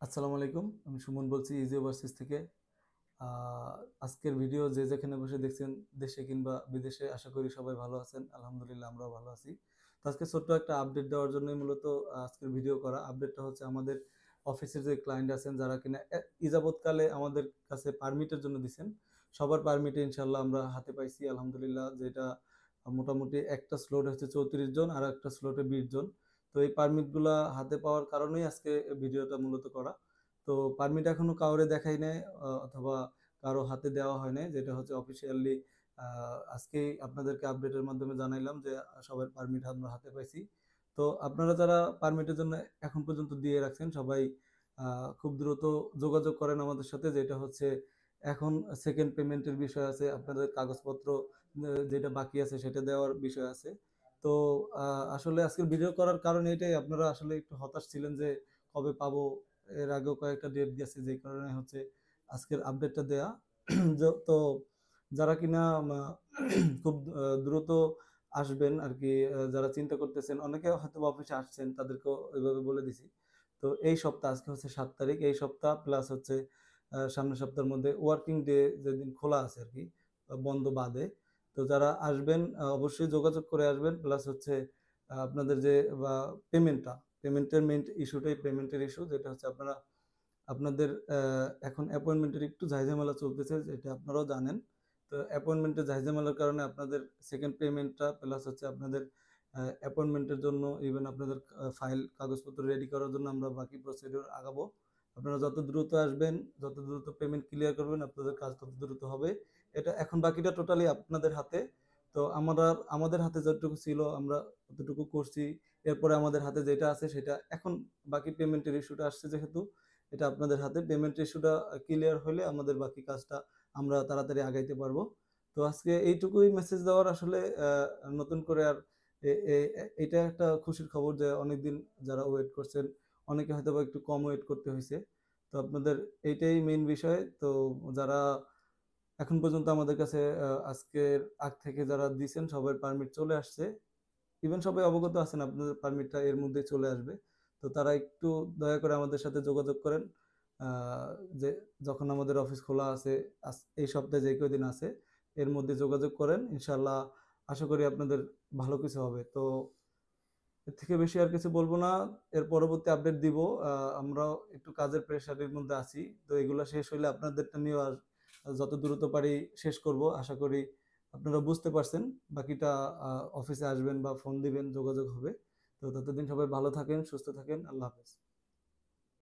আসসালামু আলাইকুম, আমি সুমন বলছি ইজি ওভারসিজ থেকে। আহ, আজকের ভিডিও যে যেখানে বসে দেখছেন, দেশে কিংবা বিদেশে, আশা করি সবাই ভালো আছেন। আলহামদুলিল্লাহ, আমরাও ভালো আছি। তো আজকে ছোট্ট একটা আপডেট দেওয়ার জন্যই মূলত আজকের ভিডিও করা। আপডেটটা হচ্ছে আমাদের অফিসের যে ক্লায়েন্ট আছেন, যারা কিনা ইজাবতকালে আমাদের কাছে পারমিটের জন্য দিছেন, সবার পারমিটে ইনশাল্লাহ আমরা হাতে পাইছি আলহামদুলিল্লাহ। যেটা মোটামুটি একটা স্লট হচ্ছে 34 জন, আর একটা স্লটে 20 জন। তো এই পারমিট গুলা হাতে পাওয়ার কারণেই আজকে ভিডিওটা মূলত করা। তো পারমিট এখনো কাউরে দেখাই নাই, অথবা কারো হাতে দেওয়া হয় নাই, যেটা হচ্ছে অফিসিয়ালি আজকেই আপনাদেরকে আপডেটের মাধ্যমে জানাইলাম যে সবার পারমিট আমরা হাতে পাইছি। তো আপনারা যারা পারমিটের জন্য এখন পর্যন্ত দিয়ে রাখছেন, সবাই খুব দ্রুত যোগাযোগ করেন আমাদের সাথে। যেটা হচ্ছে এখন সেকেন্ড পেমেন্টের বিষয় আছে, আপনাদের কাগজপত্র যেটা বাকি আছে সেটা দেওয়ার বিষয় আছে। তো আসলে আজকের ভিডিও করার কারণ এটাই, আপনারা আসলে একটু হতাশ ছিলেন যে কবে পাবো। এর আগেও কয়েকটা ডেট গেছে, যে কারণে হচ্ছে আজকের আপডেটটা দেয়া। তো যারা কিনা খুব দ্রুত আসবেন আর কি, যারা চিন্তা করতেছেন, অনেকে হয়তো অফিসে আসছেন, তাদেরকেও ওইভাবে বলে দিছি। তো এই সপ্তাহ, আজকে হচ্ছে 7 তারিখ, এই সপ্তাহ প্লাস হচ্ছে সামনের সপ্তাহের মধ্যে ওয়ার্কিং ডে যেদিন খোলা আছে আর কি, বন্ধ বাদে। তো যারা আসবেন অবশ্যই যোগাযোগ করে আসবেন। প্লাস হচ্ছে আপনাদের যে পেমেন্টটা, পেমেন্টের মেইন ইস্যুটাই পেমেন্টের ইস্যু, যেটা হচ্ছে আপনারা আপনাদের এখন অ্যাপয়েন্টমেন্টের একটু ঝাইঝামেলা চলতেছে, যেটা আপনারাও জানেন। তো অ্যাপয়েন্টমেন্টের ঝাইঝামেলার কারণে আপনাদের সেকেন্ড পেমেন্টটা প্লাস হচ্ছে আপনাদের অ্যাপয়েন্টমেন্টের জন্য, ইভেন আপনাদের ফাইল কাগজপত্র রেডি করার জন্য আমরা বাকি প্রসিডিওর আগাবো। আপনারা যত দ্রুত আসবেন, যত দ্রুত পেমেন্ট ক্লিয়ার করবেন, আপনাদের কাজ তত দ্রুত হবে। এটা এখন বাকিটা টোটালি আপনাদের হাতে। তো আমরা আমাদের হাতে যতটুকু ছিল আমরা ততটুকু করছি। এরপরে আমাদের হাতে যেটা আছে সেটা এখন, বাকি পেমেন্টের ইস্যুটা আসছে যেহেতু, এটা আপনাদের হাতে। পেমেন্ট ইস্যুটা ক্লিয়ার হলে আমাদের বাকি কাজটা আমরা তাড়াতাড়ি আগাইতে পারবো। তো আজকে এইটুকুই মেসেজ দেওয়ার আসলে। নতুন করে আর এটা একটা খুশির খবর যে অনেকদিন যারা ওয়েট করছেন, অনেকে হয়তো বা একটু কম ওয়েট করতে হয়েছে। তো আপনাদের এইটাই মেইন বিষয়। তো যারা এখন পর্যন্ত আমাদের কাছে আজকের আগ থেকে যারা দিয়েছেন, সবার পারমিট চলে আসছে। ইভেন সবাই অবগত আছেন আপনাদের পারমিটটা এর মধ্যে চলে আসবে। তো তারা একটু দয়া করে আমাদের সাথে যোগাযোগ করেন। আহ, যে যখন আমাদের অফিস খোলা আছে, এই সপ্তাহে যে কয়দিন আছে, এর মধ্যে যোগাযোগ করেন ইনশাল্লাহ। আশা করি আপনাদের ভালো কিছু হবে। তো এর থেকে বেশি আর কিছু বলবো না। এর পরবর্তী আপডেট দিব। আমরাও একটু কাজের প্রেশারের মধ্যে আছি। তো এগুলো শেষ হইলে আপনাদেরটা নিয়েও আর যত দ্রুত পারি শেষ করব। আশা করি আপনারা বুঝতে পারছেন। বাকিটা অফিসে আসবেন বা ফোন দিবেন, যোগাযোগ হবে। তো ততদিন সবাই ভালো থাকেন, সুস্থ থাকেন। আল্লাহ হাফেজ।